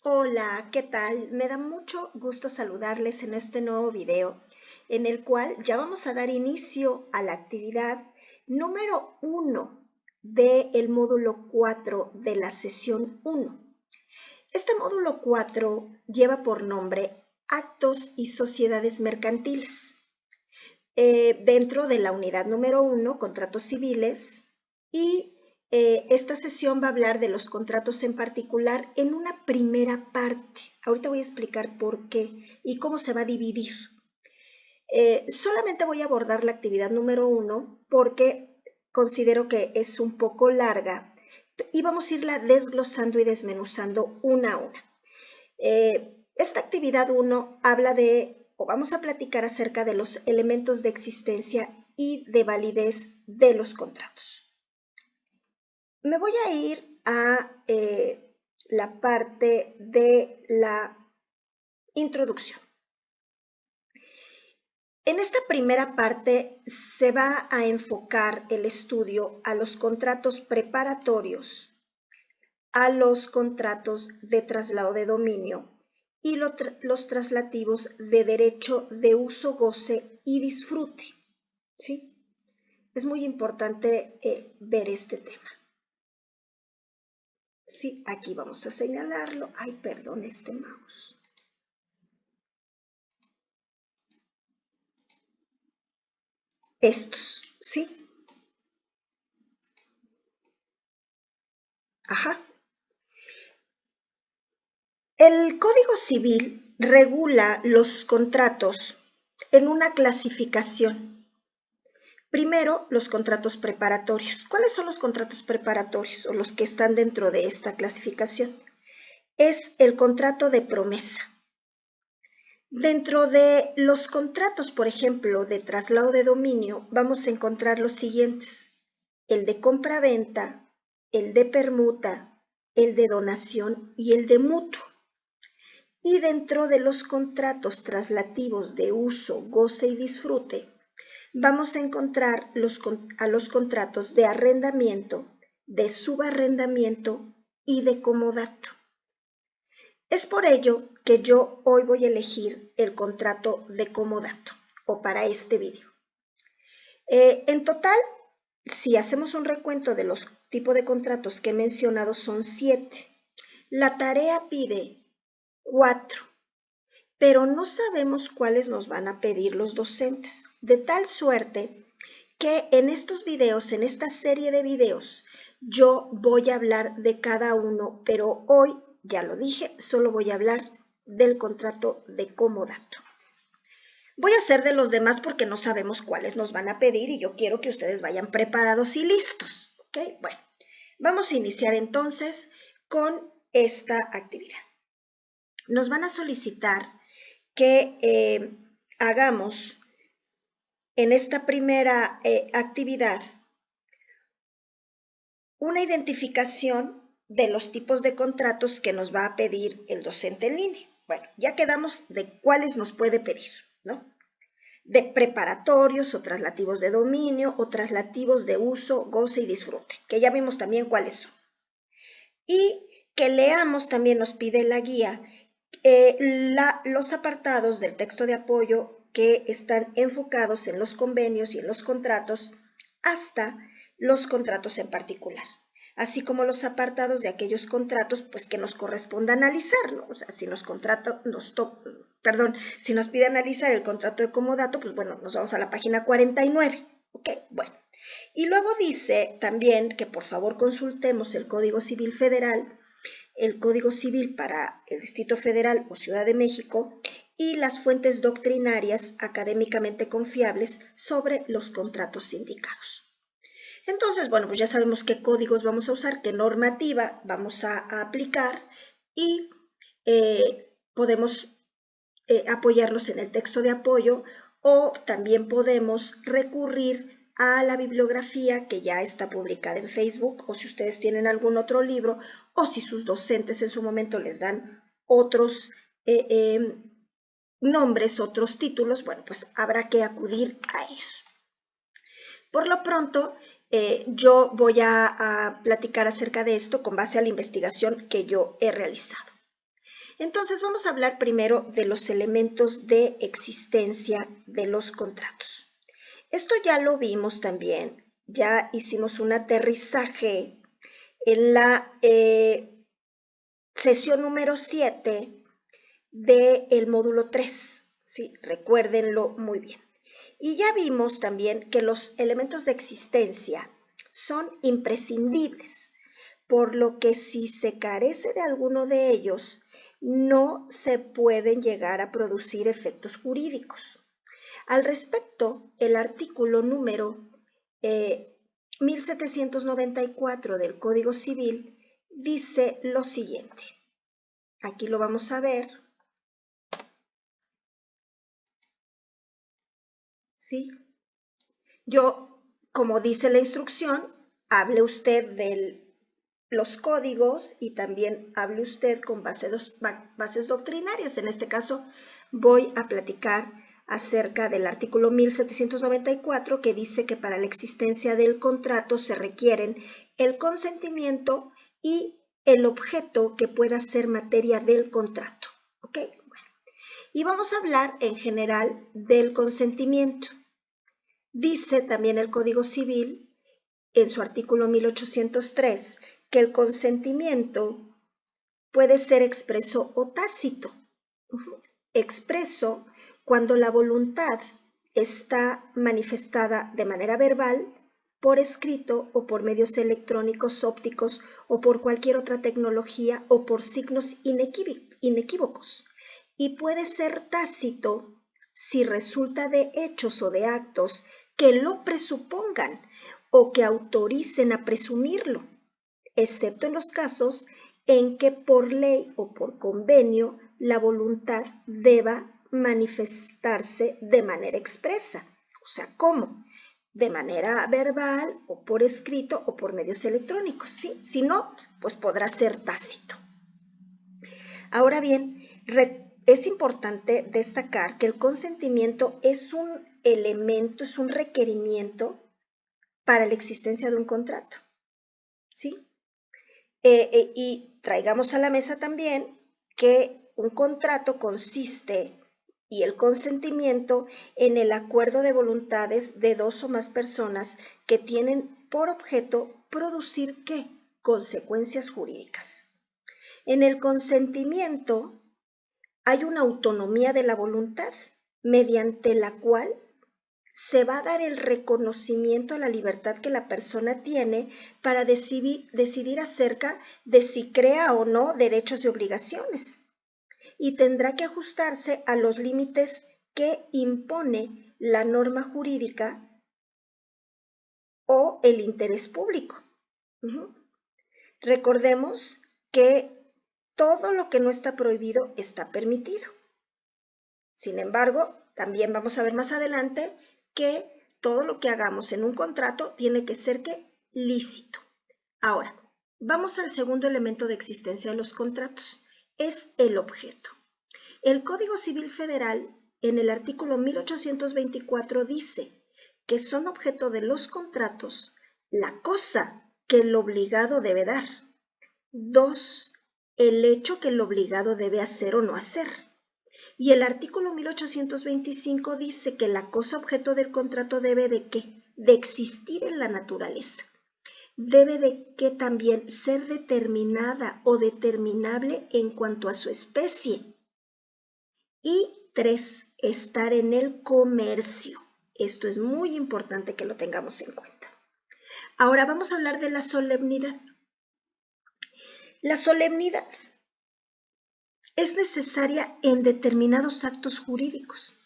Hola, ¿qué tal? Me da mucho gusto saludarles en este nuevo video, en el cual ya vamos a dar inicio a la actividad número 1 del módulo 4 de la sesión 1. Este módulo 4 lleva por nombre Actos y Sociedades Mercantiles. Dentro de la unidad número 1, Contratos Civiles, y esta sesión va a hablar de los contratos en particular en una primera parte. Ahorita voy a explicar por qué y cómo se va a dividir. Solamente voy a abordar la actividad número 1 porque considero que es un poco larga y vamos a irla desglosando y desmenuzando una a una. Esta actividad 1 habla o vamos a platicar acerca de los elementos de existencia y de validez de los contratos. Me voy a ir a la parte de la introducción. En esta primera parte se va a enfocar el estudio a los contratos preparatorios, a los contratos de traslado de dominio y los traslativos de derecho de uso, goce y disfrute. ¿Sí? Es muy importante ver este tema. Sí, aquí vamos a señalarlo. Ay, perdón, este mouse. Estos, ¿sí? Ajá. El Código Civil regula los contratos en una clasificación. Primero, los contratos preparatorios. ¿Cuáles son los contratos preparatorios o los que están dentro de esta clasificación? Es el contrato de promesa. Dentro de los contratos, por ejemplo, de traslado de dominio, vamos a encontrar los siguientes: el de compra-venta, el de permuta, el de donación y el de mutuo. Y dentro de los contratos traslativos de uso, goce y disfrute, vamos a encontrar a los contratos de arrendamiento, de subarrendamiento y de comodato. Es por ello que yo hoy voy a elegir el contrato de comodato, o para este vídeo. En total, si hacemos un recuento de los tipos de contratos que he mencionado, son 7. La tarea pide 4, pero no sabemos cuáles nos van a pedir los docentes, de tal suerte que en estos videos, en esta serie de videos, yo voy a hablar de cada uno, pero hoy, ya lo dije, solo voy a hablar del contrato de comodato. Voy a hacer de los demás porque no sabemos cuáles nos van a pedir y yo quiero que ustedes vayan preparados y listos. ¿Ok? Bueno, vamos a iniciar entonces con esta actividad. Nos van a solicitar que hagamos en esta primera actividad una identificación de los tipos de contratos que nos va a pedir el docente en línea. Bueno, ya quedamos de cuáles nos puede pedir, ¿no? De preparatorios o traslativos de dominio o traslativos de uso, goce y disfrute, que ya vimos también cuáles son. Y que leamos, también nos pide la guía, los apartados del texto de apoyo que están enfocados en los convenios y en los contratos hasta los contratos en particular, así como los apartados de aquellos contratos pues que nos corresponda analizar, ¿no? O sea, si si nos pide analizar el contrato de comodato, pues bueno, nos vamos a la página 49, ¿ok? Bueno, y luego dice también que por favor consultemos el Código Civil Federal, el Código Civil para el Distrito Federal o Ciudad de México y las fuentes doctrinarias académicamente confiables sobre los contratos sindicados. Entonces, bueno, pues ya sabemos qué códigos vamos a usar, qué normativa vamos a aplicar y podemos apoyarnos en el texto de apoyo o también podemos recurrir a la bibliografía que ya está publicada en Facebook, o si ustedes tienen algún otro libro, o si sus docentes en su momento les dan otros nombres, otros títulos, bueno, pues habrá que acudir a ellos. Por lo pronto, yo voy a platicar acerca de esto con base a la investigación que yo he realizado. Entonces vamos a hablar primero de los elementos de existencia de los contratos. Esto ya lo vimos también, ya hicimos un aterrizaje en la sesión número 7 del módulo 3, ¿sí? Recuérdenlo muy bien. Y ya vimos también que los elementos de existencia son imprescindibles, por lo que si se carece de alguno de ellos, no se pueden llegar a producir efectos jurídicos. Al respecto, el artículo número 1794 del Código Civil dice lo siguiente. Aquí lo vamos a ver. ¿Sí? Yo, como dice la instrucción, hable usted de los códigos y también hable usted con bases doctrinarias. En este caso, voy a platicar acerca del artículo 1794 que dice que para la existencia del contrato se requieren el consentimiento y el objeto que pueda ser materia del contrato. ¿Ok? Bueno. Y vamos a hablar en general del consentimiento. Dice también el Código Civil en su artículo 1803 que el consentimiento puede ser expreso o tácito. Expreso cuando la voluntad está manifestada de manera verbal, por escrito o por medios electrónicos, ópticos o por cualquier otra tecnología o por signos inequívocos. Y puede ser tácito si resulta de hechos o de actos que lo presupongan o que autoricen a presumirlo, excepto en los casos en que por ley o por convenio la voluntad deba manifestarse de manera expresa. O sea, ¿cómo? De manera verbal o por escrito o por medios electrónicos, ¿sí? Si no, pues podrá ser tácito. Ahora bien, es importante destacar que el consentimiento es un elemento, es un requerimiento para la existencia de un contrato, ¿sí? Y traigamos a la mesa también que un contrato consiste y el consentimiento en el acuerdo de voluntades de dos o más personas que tienen por objeto producir ¿qué? Consecuencias jurídicas. En el consentimiento hay una autonomía de la voluntad mediante la cual se va a dar el reconocimiento a la libertad que la persona tiene para decidir acerca de si crea o no derechos y obligaciones. Y tendrá que ajustarse a los límites que impone la norma jurídica o el interés público. Recordemos que todo lo que no está prohibido está permitido. Sin embargo, también vamos a ver más adelante que todo lo que hagamos en un contrato tiene que ser lícito. Ahora, vamos al segundo elemento de existencia de los contratos, es el objeto. El Código Civil Federal, en el artículo 1824, dice que son objeto de los contratos la cosa que el obligado debe dar. 2. El hecho que el obligado debe hacer o no hacer. Y el artículo 1825 dice que la cosa objeto del contrato debe de ¿qué? De existir en la naturaleza. Debe de que también ser determinada o determinable en cuanto a su especie. Y 3, estar en el comercio. Esto es muy importante que lo tengamos en cuenta. Ahora vamos a hablar de la solemnidad. La solemnidad es necesaria en determinados actos jurídicos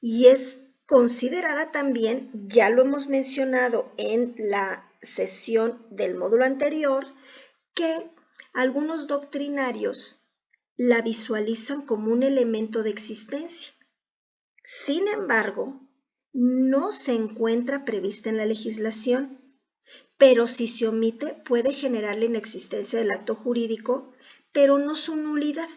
y es considerada también, ya lo hemos mencionado en la sesión del módulo anterior, que algunos doctrinarios la visualizan como un elemento de existencia. Sin embargo, no se encuentra prevista en la legislación, pero si se omite puede generar la inexistencia del acto jurídico, pero no su nulidad.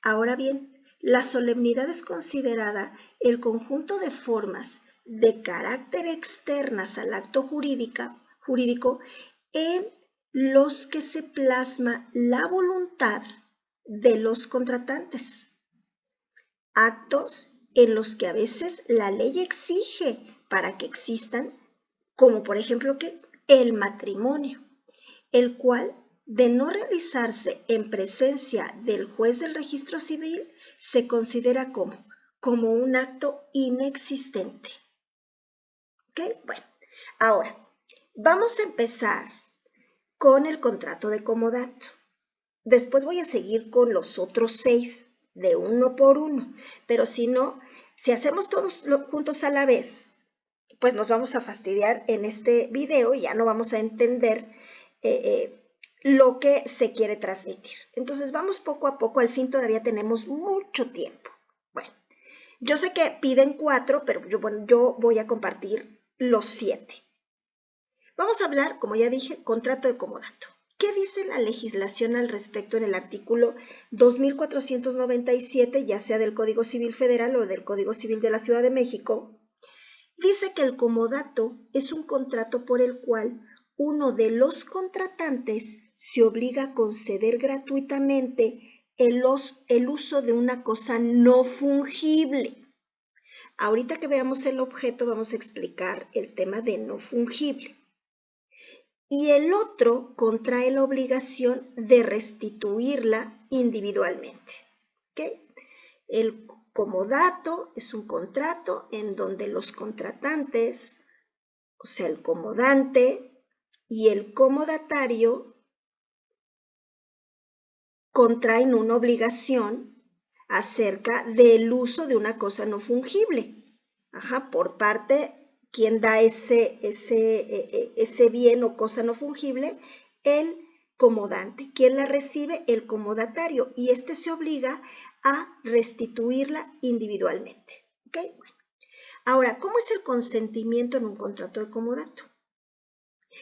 Ahora bien, la solemnidad es considerada el conjunto de formas de carácter externas al acto jurídico en los que se plasma la voluntad de los contratantes. Actos en los que a veces la ley exige para que existan, como por ejemplo que el matrimonio, el cual, de no realizarse en presencia del juez del registro civil, se considera como un acto inexistente. ¿Ok? Bueno, ahora vamos a empezar con el contrato de comodato. Después voy a seguir con los otros 6 de uno por uno, pero si no, si hacemos todos juntos a la vez, pues nos vamos a fastidiar en este video y ya no vamos a entender lo que se quiere transmitir. Entonces vamos poco a poco, al fin todavía tenemos mucho tiempo. Bueno, yo sé que piden 4, pero yo voy a compartir los 7. Vamos a hablar, como ya dije, contrato de comodato. ¿Qué dice la legislación al respecto en el artículo 2497, ya sea del Código Civil Federal o del Código Civil de la Ciudad de México? Dice que el comodato es un contrato por el cual uno de los contratantes se obliga a conceder gratuitamente el uso de una cosa no fungible. Ahorita que veamos el objeto vamos a explicar el tema de no fungible. Y el otro contrae la obligación de restituirla individualmente. ¿Okay? El comodato es un contrato en donde los contratantes, o sea, el comodante y el comodatario, contraen una obligación acerca del uso de una cosa no fungible. Por parte, ¿quién da ese bien o cosa no fungible? El comodante. ¿Quién la recibe? El comodatario. Y este se obliga a restituirla individualmente. ¿Okay? Bueno. Ahora, ¿cómo es el consentimiento en un contrato de comodato?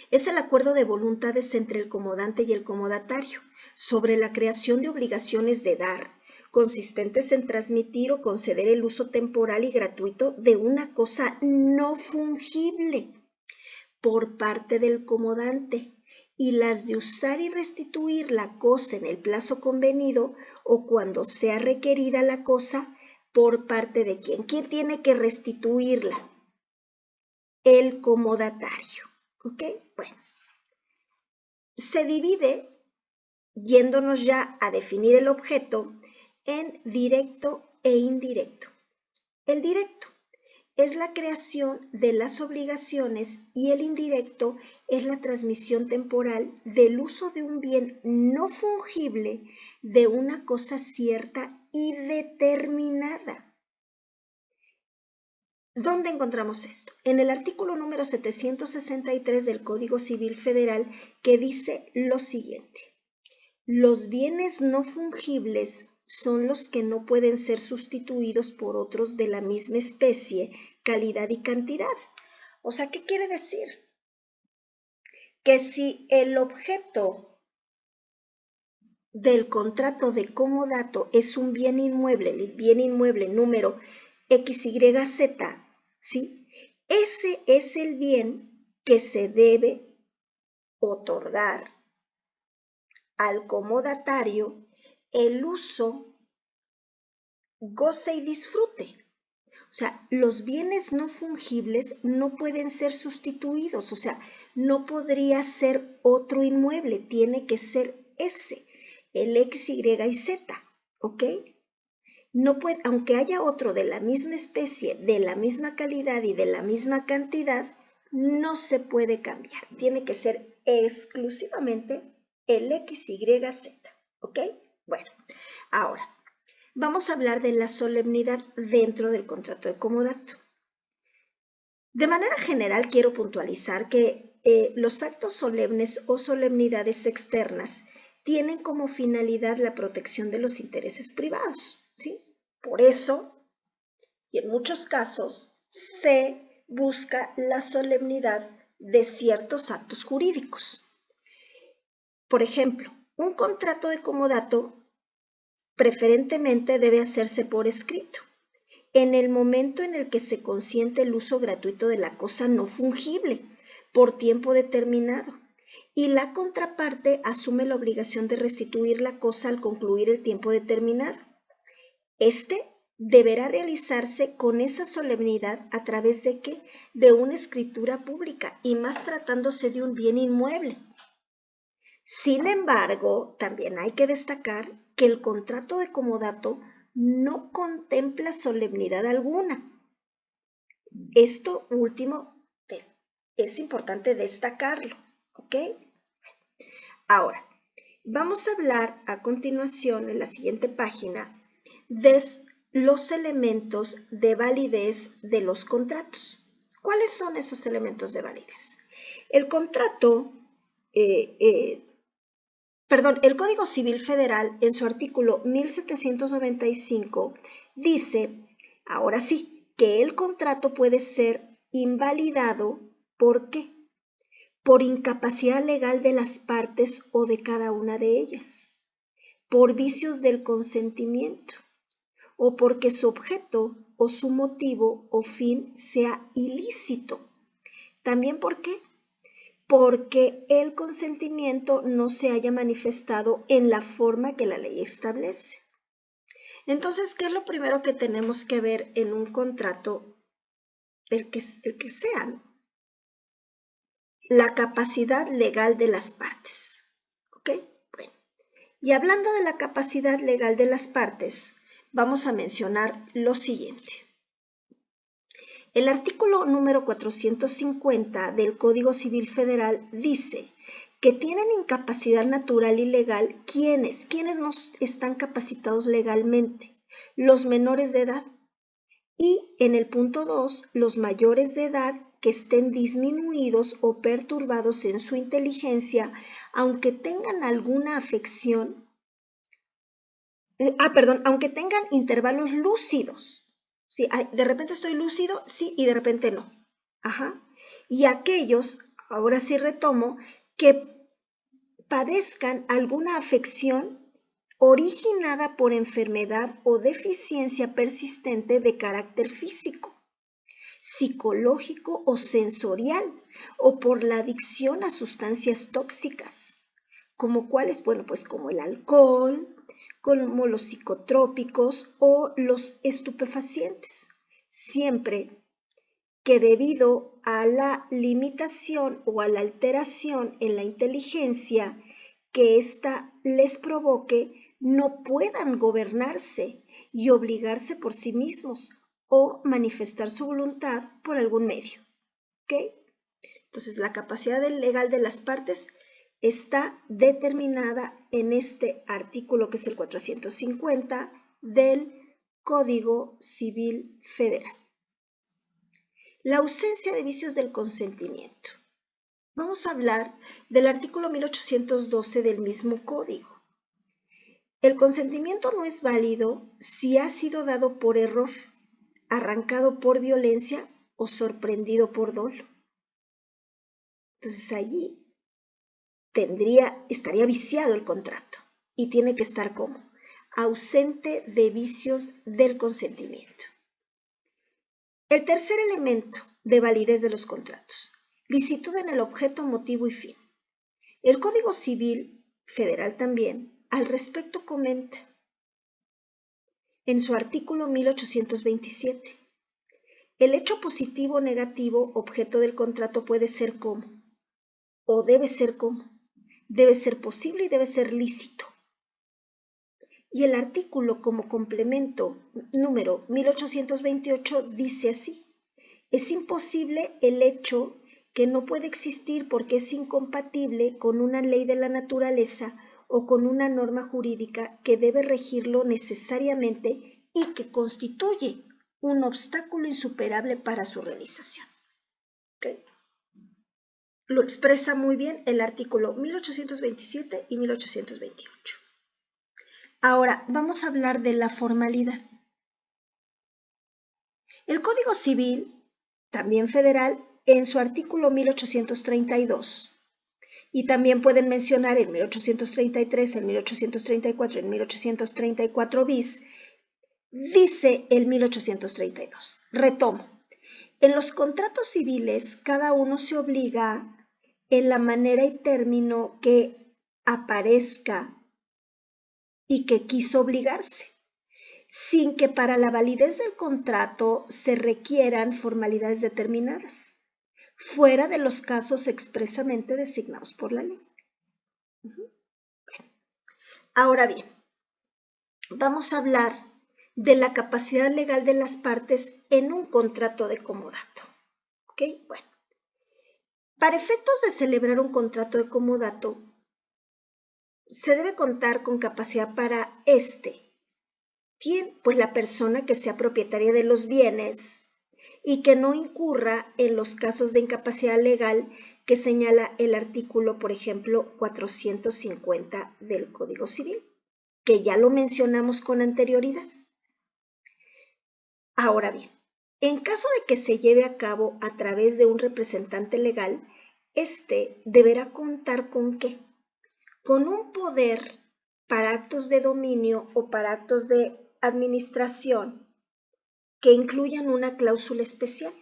Es el acuerdo de voluntades entre el comodante y el comodatario sobre la creación de obligaciones de dar, consistentes en transmitir o conceder el uso temporal y gratuito de una cosa no fungible por parte del comodante, y las de usar y restituir la cosa en el plazo convenido o cuando sea requerida la cosa por parte de ¿quién? ¿Quién tiene que restituirla? El comodatario. ¿Ok? Bueno. Se divide, yéndonos ya a definir el objeto, en directo e indirecto. El directo es la creación de las obligaciones y el indirecto es la transmisión temporal del uso de un bien no fungible de una cosa cierta y determinada. ¿Dónde encontramos esto? En el artículo número 763 del Código Civil Federal, que dice lo siguiente: los bienes no fungibles son los que no pueden ser sustituidos por otros de la misma especie, calidad y cantidad. O sea, ¿qué quiere decir? Que si el objeto del contrato de comodato es un bien inmueble, el bien inmueble número XYZ, ¿sí? Ese es el bien que se debe otorgar al comodatario el uso, goce y disfrute. O sea, los bienes no fungibles no pueden ser sustituidos, o sea, no podría ser otro inmueble, tiene que ser ese, el X, Y y Z, ¿ok? No puede, aunque haya otro de la misma especie, de la misma calidad y de la misma cantidad, no se puede cambiar, tiene que ser exclusivamente el X, Y, Z, ¿ok? Bueno, ahora, vamos a hablar de la solemnidad dentro del contrato de comodato. De manera general, quiero puntualizar que los actos solemnes o solemnidades externas tienen como finalidad la protección de los intereses privados, ¿sí? Por eso, y en muchos casos, se busca la solemnidad de ciertos actos jurídicos. Por ejemplo, un contrato de comodato preferentemente debe hacerse por escrito, en el momento en el que se consiente el uso gratuito de la cosa no fungible por tiempo determinado y la contraparte asume la obligación de restituir la cosa al concluir el tiempo determinado. Este deberá realizarse con esa solemnidad a través de ¿qué? De una escritura pública, y más tratándose de un bien inmueble. Sin embargo, también hay que destacar que el contrato de comodato no contempla solemnidad alguna. Esto último es importante destacarlo, ¿ok? Ahora, vamos a hablar a continuación en la siguiente página de los elementos de validez de los contratos. ¿Cuáles son esos elementos de validez? El contrato, el Código Civil Federal en su artículo 1795 dice, ahora sí, que el contrato puede ser invalidado, ¿por qué? Por incapacidad legal de las partes o de cada una de ellas, por vicios del consentimiento, o porque su objeto o su motivo o fin sea ilícito. También ¿por qué? Porque el consentimiento no se haya manifestado en la forma que la ley establece. Entonces, ¿qué es lo primero que tenemos que ver en un contrato, el que sea, ¿no? La capacidad legal de las partes. ¿Ok? Bueno, y hablando de la capacidad legal de las partes, vamos a mencionar lo siguiente. El artículo número 450 del Código Civil Federal dice que tienen incapacidad natural y legal ¿quiénes no están capacitados legalmente? Los menores de edad. Y en el punto 2, los mayores de edad que estén disminuidos o perturbados en su inteligencia, aunque tengan alguna afección, aunque tengan intervalos lúcidos. Sí, de repente estoy lúcido, sí, y de repente no. Ajá. Y aquellos, ahora sí retomo, que padezcan alguna afección originada por enfermedad o deficiencia persistente de carácter físico, psicológico o sensorial, o por la adicción a sustancias tóxicas, como cuáles, bueno, pues como el alcohol, como los psicotrópicos o los estupefacientes, siempre que debido a la limitación o a la alteración en la inteligencia que ésta les provoque, no puedan gobernarse y obligarse por sí mismos o manifestar su voluntad por algún medio. ¿Ok? Entonces, la capacidad legal de las partes está determinada en este artículo que es el 450 del Código Civil Federal. La ausencia de vicios del consentimiento. Vamos a hablar del artículo 1812 del mismo código. El consentimiento no es válido si ha sido dado por error, arrancado por violencia o sorprendido por dolo. Entonces allí estaría viciado el contrato y tiene que estar como ausente de vicios del consentimiento. El tercer elemento de validez de los contratos, licitud en el objeto, motivo y fin. El Código Civil Federal también al respecto comenta en su artículo 1827, el hecho positivo o negativo objeto del contrato puede ser como, o debe ser como, debe ser posible y debe ser lícito. Y el artículo como complemento número 1828 dice así, es imposible el hecho que no puede existir porque es incompatible con una ley de la naturaleza o con una norma jurídica que debe regirlo necesariamente y que constituye un obstáculo insuperable para su realización. ¿Okay? Lo expresa muy bien el artículo 1827 y 1828. Ahora, vamos a hablar de la formalidad. El Código Civil, también federal, en su artículo 1832, y también pueden mencionar el 1833, el 1834, el 1834 bis, dice el 1832. Retomo. En los contratos civiles, cada uno se obliga en la manera y término que aparezca y que quiso obligarse, sin que para la validez del contrato se requieran formalidades determinadas, fuera de los casos expresamente designados por la ley. Ahora bien, vamos a hablar de la capacidad legal de las partes en un contrato de comodato. ¿Ok? Bueno, para efectos de celebrar un contrato de comodato, se debe contar con capacidad para ¿quién? Pues la persona que sea propietaria de los bienes y que no incurra en los casos de incapacidad legal que señala el artículo, por ejemplo, 450 del Código Civil, que ya lo mencionamos con anterioridad. Ahora bien, en caso de que se lleve a cabo a través de un representante legal, deberá contar ¿con qué? Con un poder para actos de dominio o para actos de administración que incluyan una cláusula especial.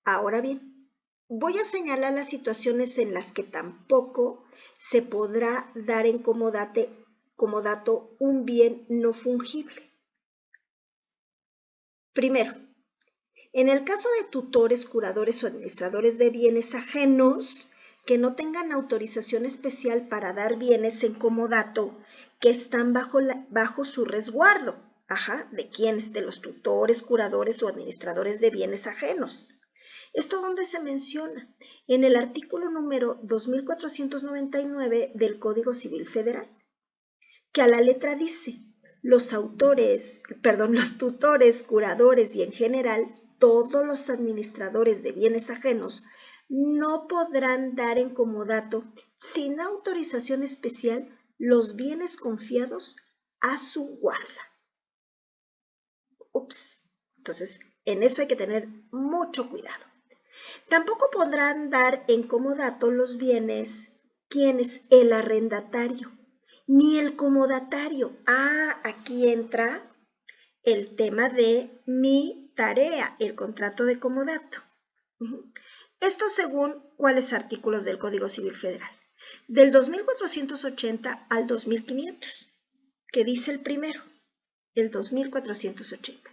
Ahora bien, voy a señalar las situaciones en las que tampoco se podrá dar en comodato un bien no fungible. Primero, en el caso de tutores, curadores o administradores de bienes ajenos que no tengan autorización especial para dar bienes en comodato que están bajo su resguardo. ¿De quiénes? De los tutores, curadores o administradores de bienes ajenos. ¿Esto dónde se menciona? En el artículo número 2499 del Código Civil Federal, que a la letra dice: los tutores, curadores y en general todos los administradores de bienes ajenos no podrán dar en comodato sin autorización especial los bienes confiados a su guarda. Entonces, en eso hay que tener mucho cuidado. Tampoco podrán dar en comodato los bienes quienes el arrendatario ni el comodatario. Aquí entra el tema de mi tarea, el contrato de comodato. Esto según cuáles artículos del Código Civil Federal. Del 2480 al 2500, que dice el primero, el 2480.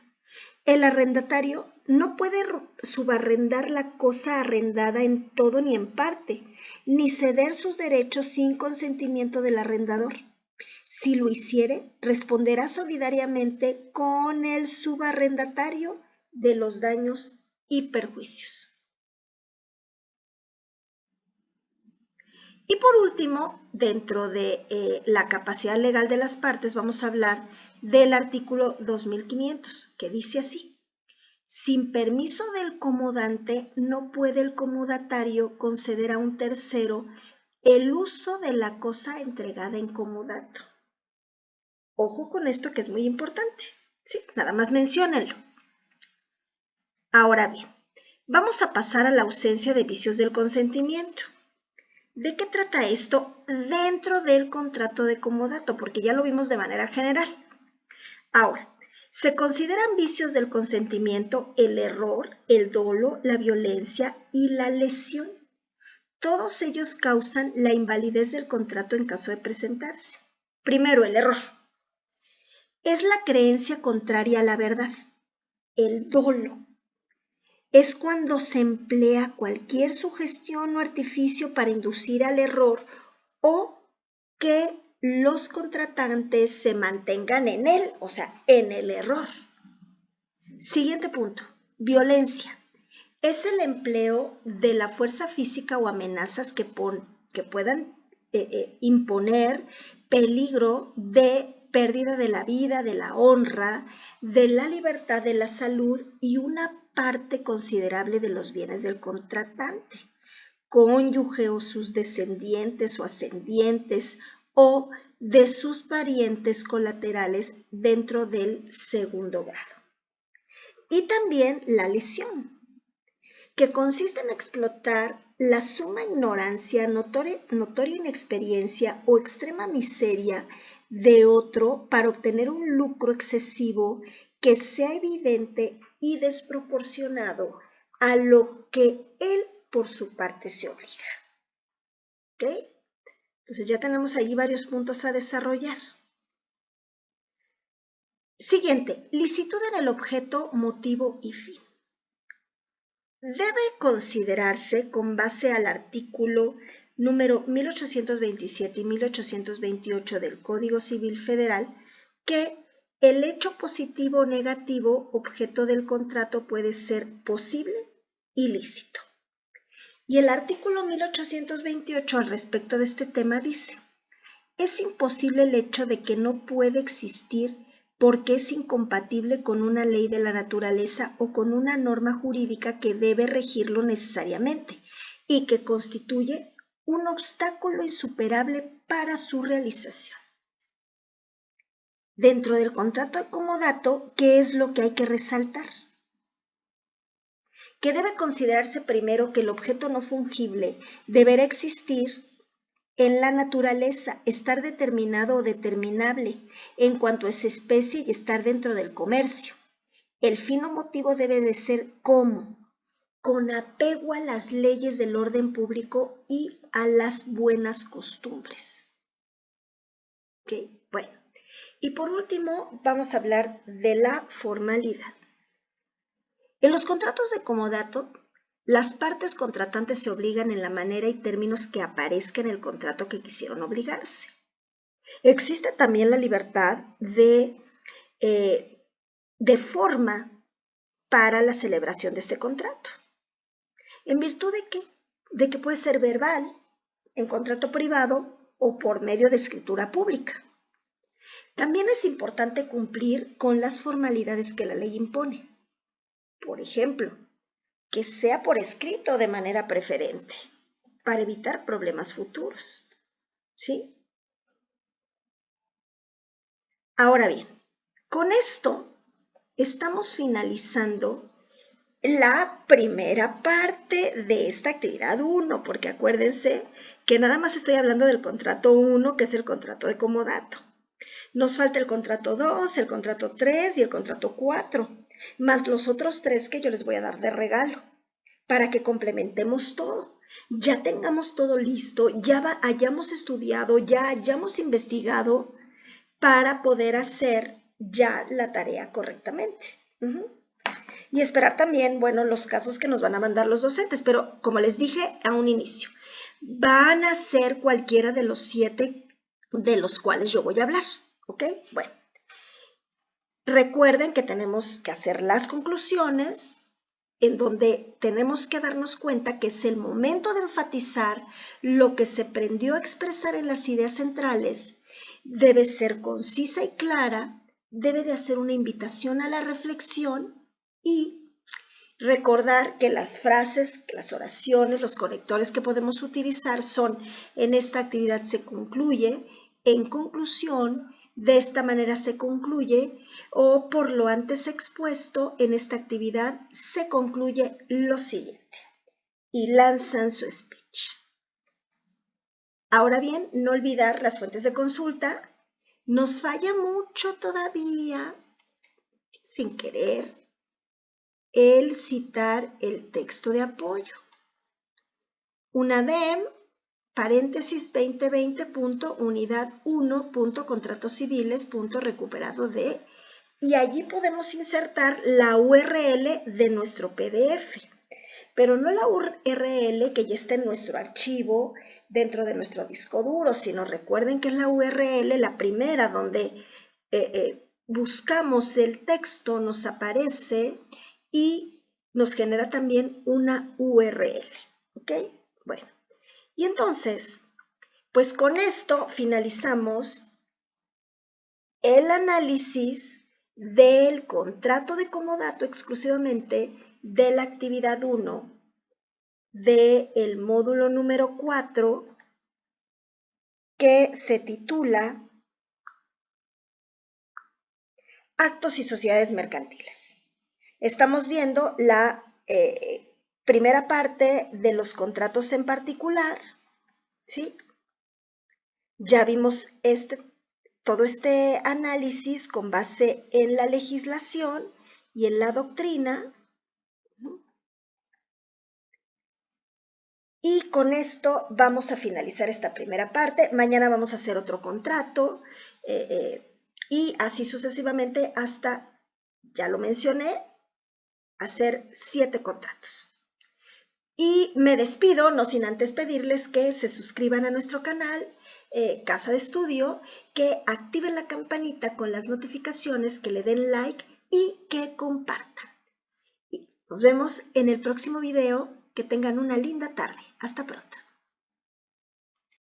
El arrendatario no puede subarrendar la cosa arrendada en todo ni en parte, ni ceder sus derechos sin consentimiento del arrendador. Si lo hiciere, responderá solidariamente con el subarrendatario de los daños y perjuicios. Y por último, dentro de la capacidad legal de las partes, vamos a hablar del artículo 2500, que dice así: sin permiso del comodante, no puede el comodatario conceder a un tercero el uso de la cosa entregada en comodato. Ojo con esto, que es muy importante. Sí, nada más menciónenlo. Ahora bien, vamos a pasar a la ausencia de vicios del consentimiento. ¿De qué trata esto dentro del contrato de comodato? Porque ya lo vimos de manera general. Ahora, se consideran vicios del consentimiento el error, el dolo, la violencia y la lesión. Todos ellos causan la invalidez del contrato en caso de presentarse. Primero, el error. Es la creencia contraria a la verdad. El dolo es cuando se emplea cualquier sugestión o artificio para inducir al error o que los contratantes se mantengan en él, o sea, en el error. Siguiente punto, violencia. Es el empleo de la fuerza física o amenazas que puedan imponer peligro de pérdida de la vida, de la honra, de la libertad, de la salud y una parte considerable de los bienes del contratante, cónyuge o sus descendientes o ascendientes o de sus parientes colaterales dentro del segundo grado. Y también la lesión, que consiste en explotar la suma ignorancia, notoria inexperiencia o extrema miseria de otro para obtener un lucro excesivo que sea evidente y desproporcionado a lo que él por su parte se obliga. ¿Ok? Entonces ya tenemos ahí varios puntos a desarrollar. Siguiente, licitud en el objeto, motivo y fin. Debe considerarse con base al artículo número 1827 y 1828 del Código Civil Federal que el hecho positivo o negativo objeto del contrato puede ser posible y lícito. Y el artículo 1828 al respecto de este tema dice: es imposible el hecho de que no puede existir porque es incompatible con una ley de la naturaleza o con una norma jurídica que debe regirlo necesariamente y que constituye un obstáculo insuperable para su realización. Dentro del contrato de comodato, ¿qué es lo que hay que resaltar? Que debe considerarse primero que el objeto no fungible deberá existir en la naturaleza, estar determinado o determinable en cuanto a esa especie y estar dentro del comercio. El fin o motivo debe de ser ¿cómo? Con apego a las leyes del orden público y a las buenas costumbres. ¿Ok? Bueno, y por último vamos a hablar de la formalidad. En los contratos de comodato, las partes contratantes se obligan en la manera y términos que aparezca en el contrato que quisieron obligarse. Existe también la libertad de forma para la celebración de este contrato. ¿En virtud de qué? De que puede ser verbal, en contrato privado o por medio de escritura pública. También es importante cumplir con las formalidades que la ley impone. Por ejemplo, que sea por escrito de manera preferente, para evitar problemas futuros. ¿Sí? Ahora bien, con esto estamos finalizando la primera parte de esta actividad 1, porque acuérdense que nada más estoy hablando del contrato 1, que es el contrato de comodato. Nos falta el contrato 2, el contrato 3 y el contrato 4, más los otros 3 que yo les voy a dar de regalo, para que complementemos todo. Ya tengamos todo listo, ya hayamos estudiado, ya hayamos investigado para poder hacer ya la tarea correctamente. Y esperar también, bueno, los casos que nos van a mandar los docentes, pero como les dije a un inicio, van a ser cualquiera de los 7 de los cuales yo voy a hablar, ¿ok? Bueno, recuerden que tenemos que hacer las conclusiones, en donde tenemos que darnos cuenta que es el momento de enfatizar lo que se aprendió a expresar en las ideas centrales, debe ser concisa y clara, debe de hacer una invitación a la reflexión y recordar que las frases, las oraciones, los conectores que podemos utilizar son: en esta actividad se concluye, en conclusión, de esta manera se concluye, o por lo antes expuesto, en esta actividad se concluye lo siguiente. Y lanzan su speech. Ahora bien, no olvidar las fuentes de consulta. Nos falla mucho todavía, sin querer, el citar el texto de apoyo. UNADEM, paréntesis 2020.unidad1.contratosciviles.recuperado de, y allí podemos insertar la URL de nuestro PDF, pero no la URL que ya está en nuestro archivo dentro de nuestro disco duro, sino recuerden que es la URL, la primera, donde buscamos el texto, nos aparece y nos genera también una URL, ¿ok? Bueno, y entonces, pues con esto finalizamos el análisis del contrato de comodato exclusivamente de la actividad 1 del módulo número 4, que se titula Actos y sociedades mercantiles. Estamos viendo la primera parte de los contratos en particular, ¿sí? Ya vimos todo este análisis con base en la legislación y en la doctrina. Y con esto vamos a finalizar esta primera parte. Mañana vamos a hacer otro contrato y así sucesivamente hasta, ya lo mencioné, hacer 7 contratos. Y me despido, no sin antes pedirles que se suscriban a nuestro canal Casa de Estudio, que activen la campanita con las notificaciones, que le den like y que compartan. Y nos vemos en el próximo video. Que tengan una linda tarde. Hasta pronto.